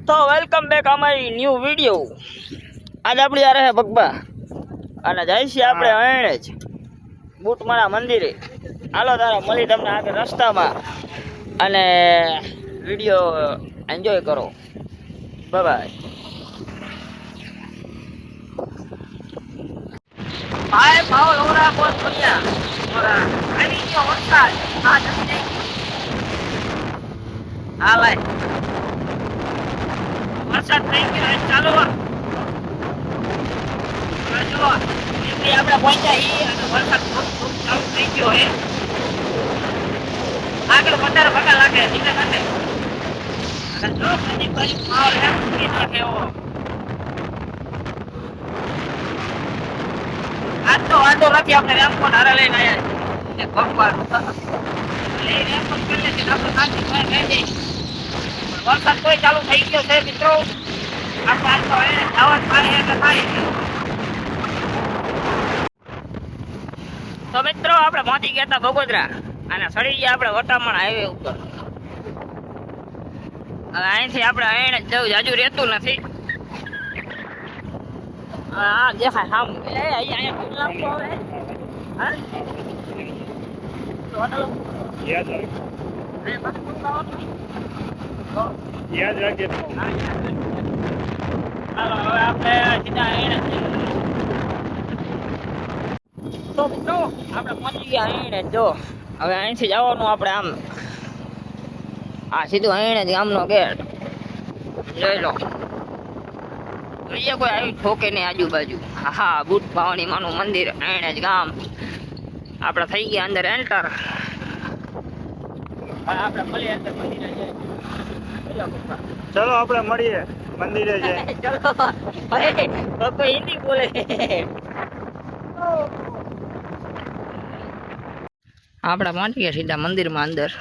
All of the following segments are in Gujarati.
તો વેલકમ બેક અમારી ન્યૂ વિડીયો. આજ આપણી આ રહે બગ્બા અને જાય છે આપણે અણે જ બુટમાળા મંદિરે. હાલો તારા મળી તમને આગળ રસ્તામાં અને વિડીયો એન્જોય કરો. Bye bye. ભાવ લોરા બોલ ભૈયા મોરા આવી ગયો વરસાદ. હા જલ્દી હા ભાઈ વરસાદ થઈ ગયો ચાલો જો આપણે પહોંચ્યા અને વરસાદ ચાલુ થઈ ગયો હે. આગળ 15 લાગે નીચે કાંઠે અને જો કદી કદી માહોલ હે કે નાખે એવો. આજ તો વાંધો નથી, આપણે રેમકોટ હારે લઈને આવ્યા છે ભગવાન લઈ રેમકોટ કરી છે આપણે સાચી બહાર લઈ જઈએ. વરસાદ કોઈ ચાલુ થઈ ગયો છે મિત્રો. આપણે આજ તો એને જવાનું પાણી એટલે થાય. તો મિત્રો આપણે પહોંચી ગયા હતા બગોદરા અને સડી ગયા આપણે વટામણ હાઈવે ઉપર. હવે અહીંથી આપણે અહીં જ જવું, જાજુ રહેતું નથી. હા દેખાય સામ અહીંયા યાદ રાખજે. હાલો હવે આપણે સીધા અહીં તો મિત્રો આપણે પહોંચી ગયા અહીં. જો હવે અહીંથી જવાનું આપણે આમ આ સીધું અહીં જ ગામનો ગેટ જોઈ લો. જોઈએ કોઈ આવી ઠોકે નહીં આજુબાજુ. હા બુટ ભાવની માનું મંદિર અહીં જ ગામ. આપણે થઈ ગયા અંદર એન્ટર. આપણે મળીએ અંદર મંદિરે જઈએ. ચલો આપણે મળીએ મંદિરે જઈએ. ચલો કોઈ હિન્દી બોલે. આપણે પહોંચી ગયા સીધા મંદિરમાં અંદર.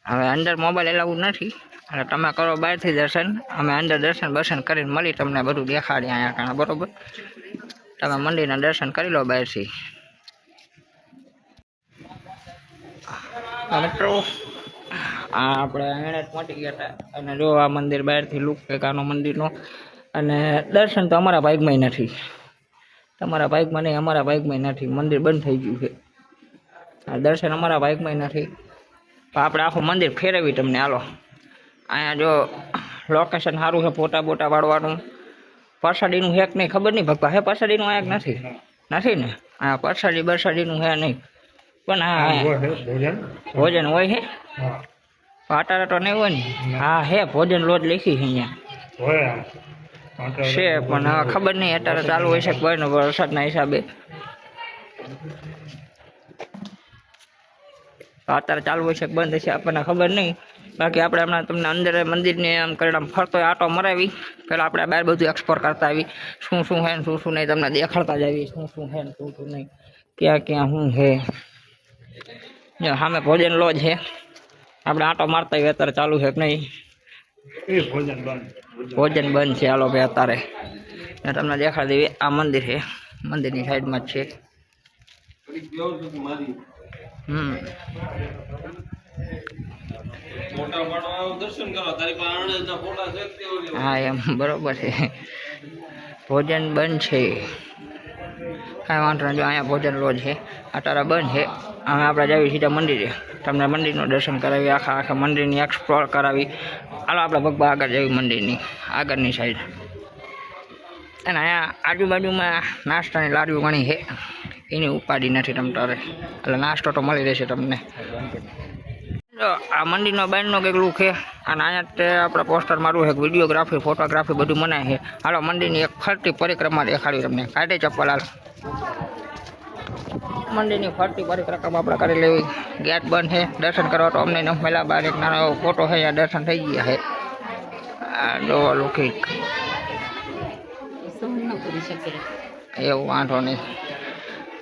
હવે અંદર મોબાઈલ એલાવું નથી એટલે તમે કરો બહારથી દર્શન. અમે અંદર દર્શન કરીને મળી તમને બધું દેખાડી અહીંયા કારણે બરોબર. તમે મંદિરના દર્શન કરી લો બહારથી. મિત્રો આપણે અહીંયા જ પહોંચી ગયા હતા અને જો આ મંદિર બહારથી લુક કાનો મંદિરનો. અને દર્શન તો અમારા ભાગમાં નથી, તમારા ભાગમાં નહીં, અમારા ભાગમાં નથી. મંદિર બંધ થઈ ગયું છે. દર્શન અમારા બાઇકમાં નથી. તો આપણે આખું મંદિર ફેરવી તમને. હાલો અહીંયા જો લોકેશન સારું છે, ફોટા બોટા પાડવાનું. પરસાદીનું હેક નહીં, ખબર નહીં ભગવા હે પરસાદીનું હેક નથી ને. હા પરસાદીનું હે નહીં પણ હા ભોજન હોય છે. પાટારા તો નહીં હોય ને. હા હે ભોજન લોજ લખી છે અહીંયા છે પણ ખબર નહીં અત્યારે ચાલુ હોય છે કોઈ ને વરસાદના હિસાબે. અત્યારે ચાલુ હોય છે બંધ હશે આપણને ખબર નહીં. બાકી આપણે હમણાં તમને અંદર મંદિરને આમ કરીને ફરતો આટો મરાવી. પહેલાં આપણે બહાર બધું એક્સપ્લોર કરતા આવી. શું શું હે ને શું નહીં તમને દેખાડતા જ આવી. શું હે ને શું નહીં, ક્યાં ક્યાં શું છે. સામે ભોજન લો છે. આપણે આટો મારતા હોય અત્યારે ચાલુ છે કે નહીં. ભોજન બંધ છે. હાલો ભાઈ અત્યારે તમને દેખાડી દેવી. આ મંદિર છે, મંદિરની સાઈડમાં જ છે. હા એમ બરોબર છે. ભોજન બંધ છે, કાંઈ વાંધો નહીં. અહીંયા ભોજન લો છે, અત્યારે બંધ છે. હવે આપણે જઈએ સીધા મંદિરે. તમને મંદિરનું દર્શન કરાવી, આખા મંદિરની એક્સપ્લોર કરાવી. હાલો આપણે ભગવા આગળ જઈએ મંદિરની આગળની સાઈડ. અને અહીંયા આજુબાજુમાં નાસ્તાની લારીઓ ઘણી છે, એની ઉપાડી નથી તમ તારે. એટલે નાસ્તો તો મળી રહેશે તમને. જો આ મંદિરનો બહારનો કંઈક લુક છે. અને અહીંયા તે આપણે પોસ્ટર મારવું છે, વિડીયોગ્રાફી ફોટોગ્રાફી બધું મનાય છે. હાલો મંદિરની એક ફરતી પરિક્રમા દેખાડી તમને. કાઢે ચપ્પલ હાલ. મંદિરની ફરતી પરિક્રમા આપણે કરી લેવી. ગેટ બંધ છે, દર્શન કરવા તો અમને ન મળ્યા. બહાર એક નાનો એવો ફોટો છે, અહીંયા દર્શન થઈ ગયા છે. જો લુકિક એવું વાંધો નહીં.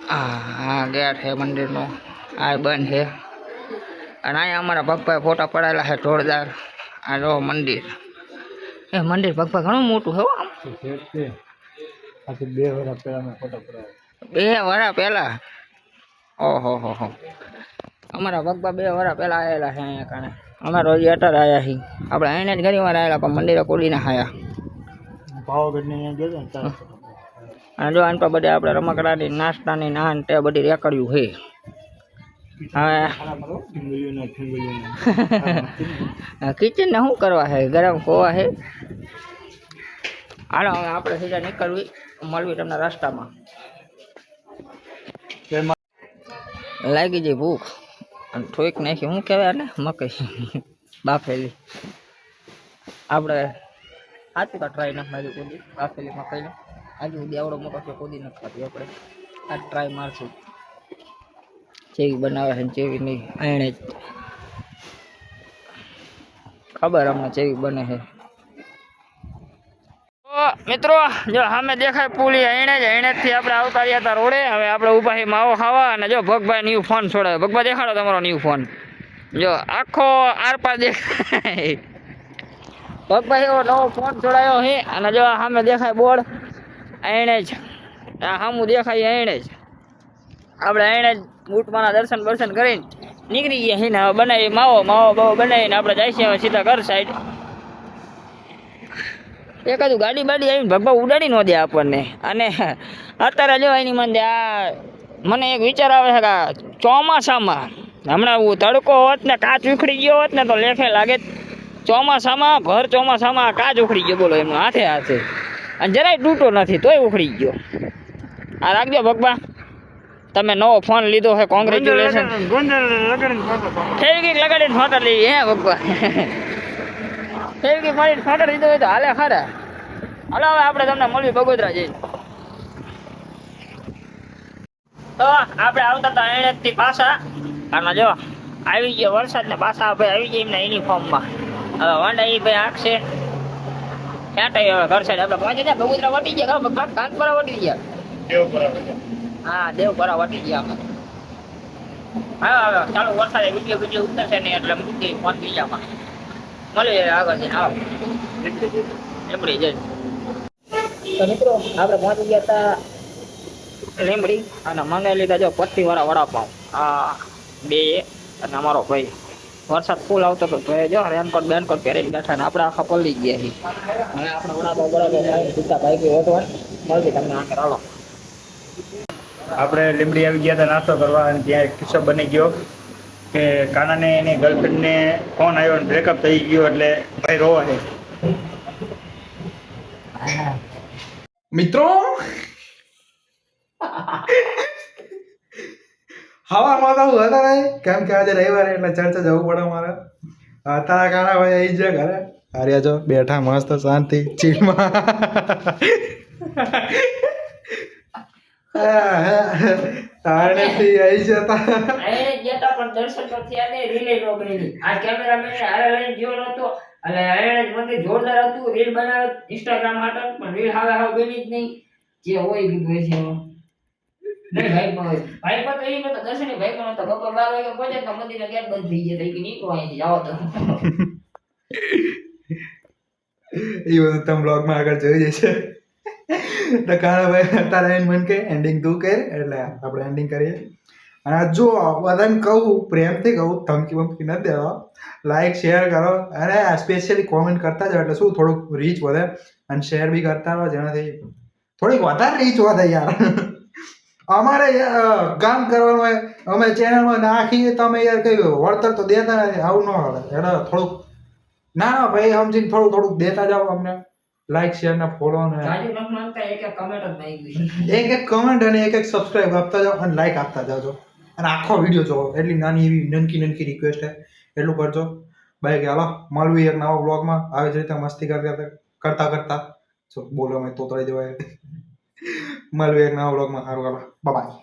હા ગેટ છે મંદિરનો, આ બંધ છે. અને અહીંયા અમારા ભગભાઈ ફોટા પડાયેલા છે જોરદાર. આ જો મંદિર, એ મંદિર ભગભાઈ ઘણું મોટું છે. આમ 2 વર્ષ પહેલા. ઓહો અમારા ભગવા 2 વર્ષ પહેલા આવેલા છે અહીંયા કારણે. અમે રોજ અટાર આવ્યા છીએ આપણે એને જ ઘણી વાર આવેલા પણ મંદિરે કુડીને ખાયા પાવાગઢ ને અહીંયા ગયો ને ત્યારે અને જો આન પર બધે આપણે રમકડાની નાસ્તાની નાન તે બધી રેકડ્યું છે હવે કિચન ને શું કરવા છે ગરમ કોવા છે હાલો હવે આપણે સીધા નીકળવી મળવી તમને રસ્તામાં લાગી જઈ ભૂખ અને થોડીક નાખી શું કહેવાય ને મકઈ બાફેલી આપણે સાચું તો ટ્રાય નથી મારી કુદી બાફેલી મકઈને આજુ સુધી આવડો મોટો છે કુદી નથી ખાતી આપણે આ ટ્રાય મારશું જેવી બનાવે છે જેવી નહીં એણે જ ખબર અમને જેવી બને છે મિત્રો જો સામે દેખાય પુલી એને થી આપણે આવતા રહ્યા હતા રોડે હવે આપણે ઉભા છીએ માવો ખાવા અને જો ભગભાઈ ન્યુ ફોન છોડાવે ભગભાઈ દેખાડો તમારો ન્યુ ફોન જો આખો આરપાર દેખાય ભગભાઈ એવો નવો ફોન છોડાયો છે અને જો સામે દેખાય બોર્ડ એને જ આ સામું દેખાય એને જ આપણે એને જ બૂટમાંના દર્શન કરીને નીકળી ગયા છીએ ને હવે બનાવી માવો બાવો બનાવીને આપણે જાય છીએ હવે સીધા ઘર સાઈડ એકાદું ગાડી બાડી આવીને ભગવા ઉડાડી ન દે આપણને અને અત્યારે જો એની મને મને એક વિચાર આવે છે કે ચોમાસામાં હમણાં તડકો હોત ને કાચ ઉખડી ગયો હોત ને તો લેખે લાગે ચોમાસામાં ભર ચોમાસામાં કાચ ઉખડી ગયો બોલો એમનો હાથે અને જરાય તૂટો નથી તોય ઉખડી ગયો આ રાખજો ભગવા તમે નવો ફોન લીધો છે કોંગ્રેચ્યુલેશન ફેવિકિક લગાડીને ફોટો લઈ હે ભગવા ફેવિકિક મારીને ફોટો લીધો હોય તો હાલે ખરા હાલો હવે આપણે તમને મળવી બગોદરા જઈને તો આપણે આવતા હતા એણેથી પાછા અને જો આવી ગયો વરસાદ ને પાછા ભાઈ આવી ગયા એમના યુનિફોર્મમાં હવે વાંડા એ ભાઈ આંખ છે ક્યાં હવે ઘર સાઈડ આપણે પહોંચી ગયા બગોદરા વટી ગયા કાનપરા વટી ગયા હા દેવપરા વટી ગયા અમે હા ચાલો વરસાદ વિડીયો ઉતરશે નહીં એટલે મૂકી ફોન બીજામાં મળી આગળ જઈને આવો લીંબડી જઈ તો મિત્રો આપણે પહોંચી ગયા હતા લીંબડી અને મંગાવી લીધા જો પત્તીવાળા વડાપાઉં આ બે અને અમારો ભાઈ વરસાદ ફૂલ આવતો હતો ભાઈ જો રેનકોટ બેનકોટ પહેરીને બેઠા ને આપણે આખા પલળી ગયા છીએ હવે આપણે વડાપાઉં સીધા ભાઈ હોતો મળતી તમને આગળ હાલો આપણે લીંબડી આવી ગયા હતા નાસ્તો કરવા અને ત્યાં એક કિસ્સો બની ગયો કે કાનાને એની ગર્લફ્રેન્ડને ફોન આવ્યો અને બ્રેકઅપ થઈ ગયો એટલે ભાઈ રોવા છે મિત્રો હવામાં તો હું હતા નહીં કેમ કે આજે રવિવારે એટલે ચર્ચા જવું પડે મારે તારા કાના ભાઈ આવી જાય ઘરે હાર્યા છો બેઠા મસ્ત શાંતિ ચીલમાં તારણેથી આવી જતા આયે જતા પણ દર્શન તો થયા ને રીલે નો બની આ કેમેરામેન હારે લઈને ગયો નતો એટલે આયે જ મને જોરદાર હતું રીલ બનાવ ઇન્સ્ટાગ્રામ માટે પણ રીલ હાવ બની જ નહીં જે હોય કીધું છે નહીં ભાઈ તો એ નતો દર્શન ભાઈ પણ તો બપોર 12 વાગે પહોંચે તો મંદિરના ગેટ બંધ થઈ ગયા કે નીકળો અહીંથી જાઓ તો એ બધું તમે બ્લોગમાં આગળ જોઈ જશે તો કાના ભાઈ તારા એન મન કે એન્ડિંગ તું કર એટલે આપણે એન્ડિંગ કરીએ અને જો બધાને કહું પ્રેમથી કહું ધમકી બમકી નથી દેવા લાઈક શેર કરો અને સ્પેશિયલી કોમેન્ટ કરતા જાઓ એટલે શું થોડુંક રીચ વધે અને શેર બી કરતા હોય જેનાથી થોડીક વધારે રીચ વધે યાર અમારે કામ કરવાનું હોય અમે ચેનલમાં નાખીએ તમે યાર કઈ વળતર તો દેતા નથી આવું ન આવે એટલે થોડુંક ના ભાઈ સમજીને થોડુંક દેતા જાઓ અમને લાઈક શેર ને ફોલો ને એક કમેન્ટ અને એક સબસ્ક્રાઇબ આપતા જાઓ અને લાઈક આપતા જાઓ અને આખો વિડીયો જોવો એટલી નાની એવી નનકી રિક્વેસ્ટ છે એટલું કરજો બાય કે હાલો મળવી એક નવા બ્લોગમાં આવી જ રીતે મસ્તી કરતા જો બોલો મેં તોતરાઈ જવાય મળવી એક નવા બ્લોગમાં સારું હાલો બાય